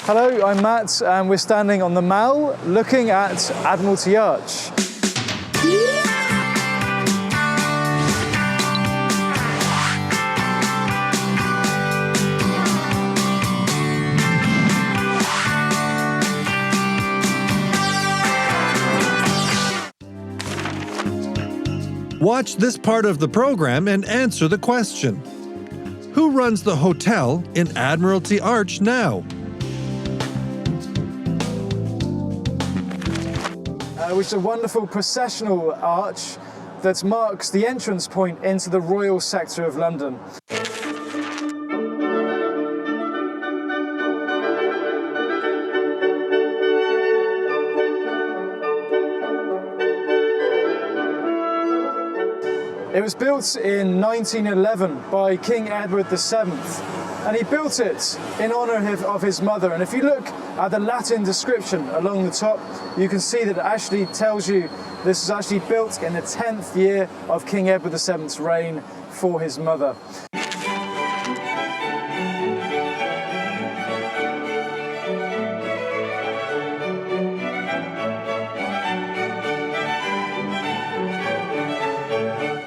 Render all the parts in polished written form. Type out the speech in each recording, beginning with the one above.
Hello, I'm Matt, and we're standing on the Mall looking at Admiralty Arch. Watch this part of the program and answer the question. Who runs the hotel in Admiralty Arch now? Which is a wonderful processional arch that marks the entrance point into the royal sector of London. It was built in 1911 by King Edward VII, and he built it in honour of his mother. And if you look at the Latin description along the top, you can see that it actually tells you this was actually built in the 10th year of King Edward VII's reign for his mother.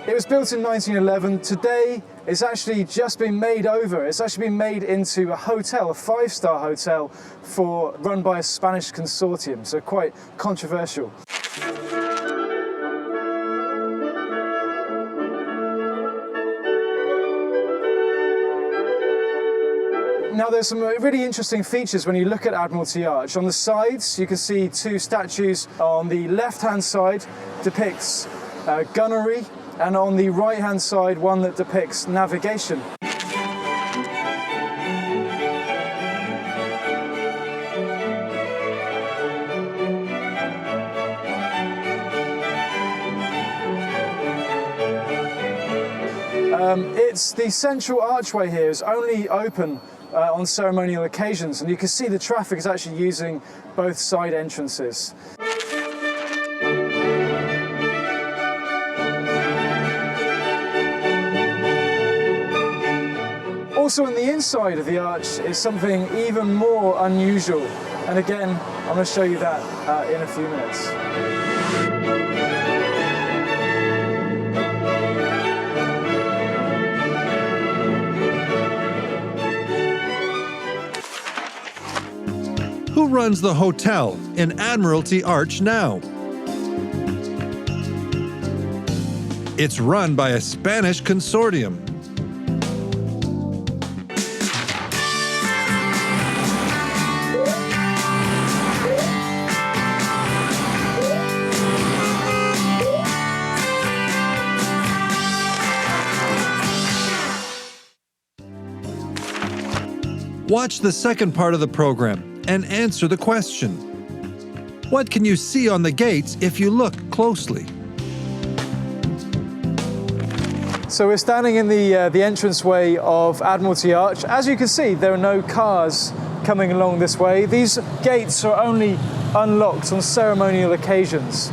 It was built in 1911. Today, it's actually just been made over. It's actually been made into a hotel, a five-star hotel run by a Spanish consortium, so quite controversial. Now there's some really interesting features when you look at Admiralty Arch. On the sides, you can see two statues. On the left-hand side depicts gunnery, and on the right-hand side, one that depicts navigation. It's the central archway here is only open on ceremonial occasions, and you can see the traffic is actually using both side entrances. Also on the inside of the arch is something even more unusual, and again I'm going to show you that in a few minutes. Who runs the hotel in Admiralty Arch now? It's run by a Spanish consortium. Watch the second part of the program and answer the question. What can you see on the gates if you look closely? So we're standing in the entranceway of Admiralty Arch. As you can see, there are no cars coming along this way. These gates are only unlocked on ceremonial occasions.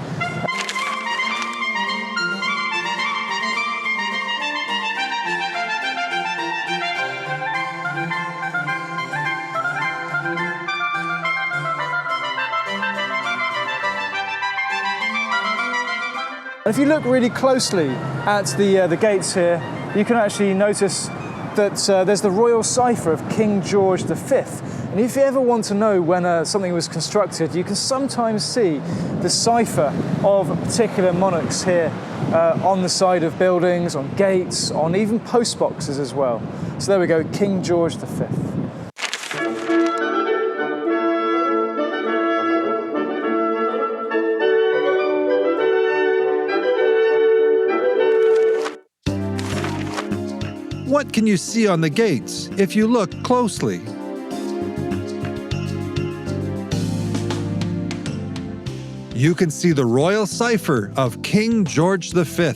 If you look really closely at the gates here, you can actually notice that there's the royal Cypher of King George V. And if you ever want to know when something was constructed, you can sometimes see the Cypher of particular monarchs here on the side of buildings, on gates, on even post boxes as well. So there we go, King George V. What can you see on the gates if you look closely? You can see the royal Cypher of King George V.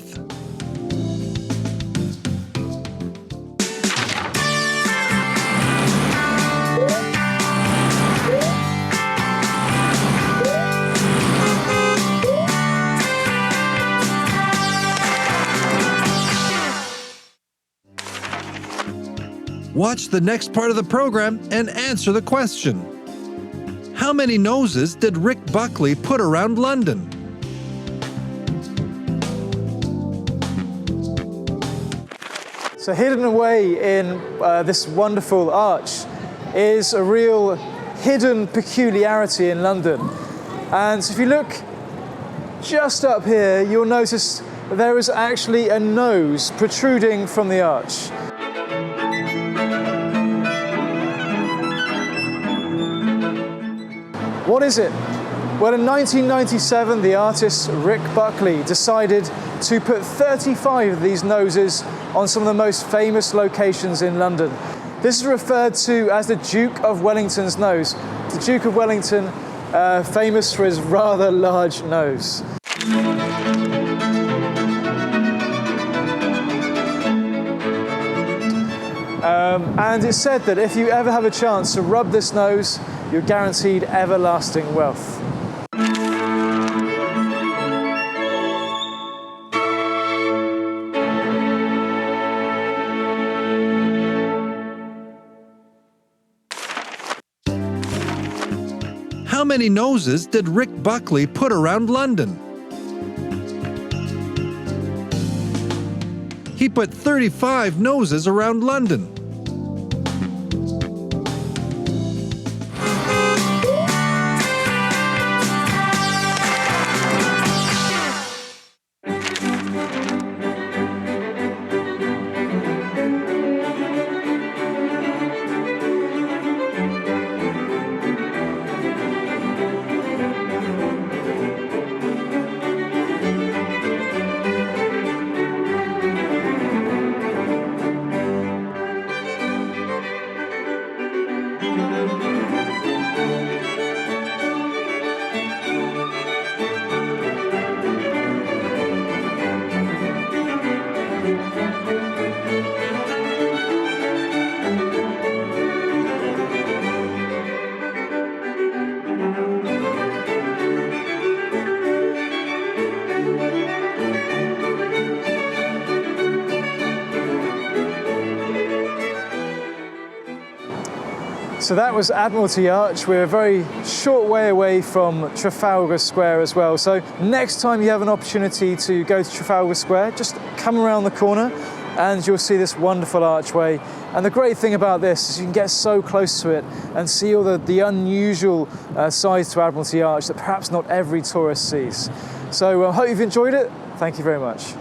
Watch the next part of the program and answer the question. How many noses did Rick Buckley put around London? So hidden away in this wonderful arch is a real hidden peculiarity in London. And so if you look just up here, you'll notice that there is actually a nose protruding from the arch. What is it? Well, in 1997, the artist Rick Buckley decided to put 35 of these noses on some of the most famous locations in London. This is referred to as the Duke of Wellington's nose. The Duke of Wellington, famous for his rather large nose. And it's said that if you ever have a chance to rub this nose, you're guaranteed everlasting wealth. How many noses did Rick Buckley put around London? He put 35 noses around London. So that was Admiralty Arch. We're a very short way away from Trafalgar Square as well. So next time you have an opportunity to go to Trafalgar Square, just come around the corner and you'll see this wonderful archway. And the great thing about this is you can get so close to it and see all the unusual sides to Admiralty Arch that perhaps not every tourist sees. So I hope you've enjoyed it. Thank you very much.